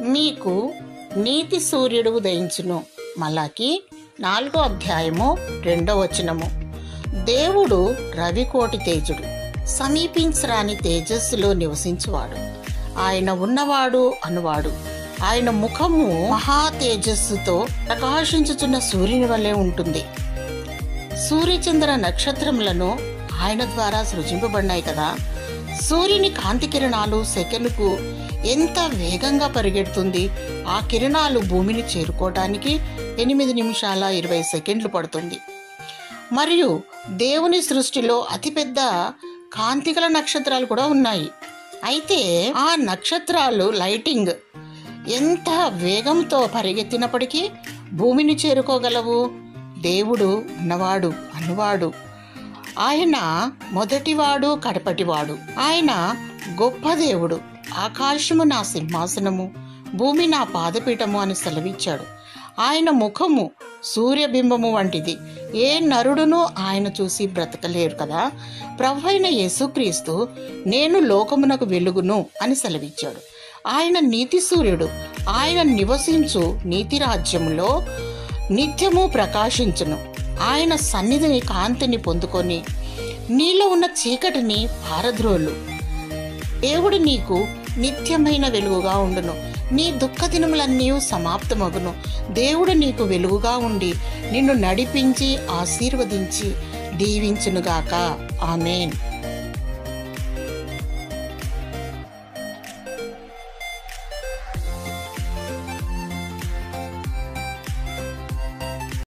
మీకు నీతి సూర్యుడు ఉదయించును. మలాకి 4:2. దేవుడు రవికోటి తేజుడు, సమీపించరాని తేజస్సులో నివసించువాడు. ఆయన ఉన్నవాడు అనువాడు. ఆయన ముఖము మహా తేజస్సుతో ప్రకాశించుచున్న సూర్యుని వలె ఉంటుంది. సూర్యచంద్ర నక్షత్రములను ఆయన ద్వారా సృజింపబడినాయి కదా. సూర్యుని కాంతి కిరణాలు సెకనుకు ఎంత వేగంగా పరిగెడుతుంది. ఆ కిరణాలు భూమిని చేరుకోవడానికి 8 నిమిషాల 20 సెకండ్లు పడుతుంది. మరియు దేవుని సృష్టిలో అతిపెద్ద కాంతిగల నక్షత్రాలు కూడా ఉన్నాయి. అయితే ఆ నక్షత్రాలు లైటింగ్ ఎంత వేగంతో పరిగెత్తినప్పటికీ భూమిని చేరుకోగలవు. దేవుడు ఉన్నవాడు అనువాడు. ఆయన మొదటివాడు కడపటివాడు. ఆయన గొప్ప దేవుడు. ఆకాశము నా సింహాసనము, భూమి నా పాదపీఠము అని సెలవిచ్చాడు. ఆయన ముఖము సూర్యబింబము వంటిది. ఏ నరుడును ఆయన చూసి బ్రతకలేరు కదా. ప్రభువైన యేసుక్రీస్తు నేను లోకమునకు వెలుగును అని సెలవిచ్చాడు. ఆయన నీతి సూర్యుడు. ఆయన నివసించు నీతి రాజ్యములో నిత్యము ప్రకాశించును. ఆయన సన్నిధిని కాంతిని పొందుకొని నీలో ఉన్న చీకటిని పారద్రోలు. దేవుడు నీకు నిత్యమైన వెలుగుగా ఉండును. నీ దుఃఖ దినములన్నీ సమాప్తమగును. దేవుడు నీకు వెలుగుగా ఉండి నిన్ను నడిపించి ఆశీర్వదించి దీవించునుగాక. ఆమేన్.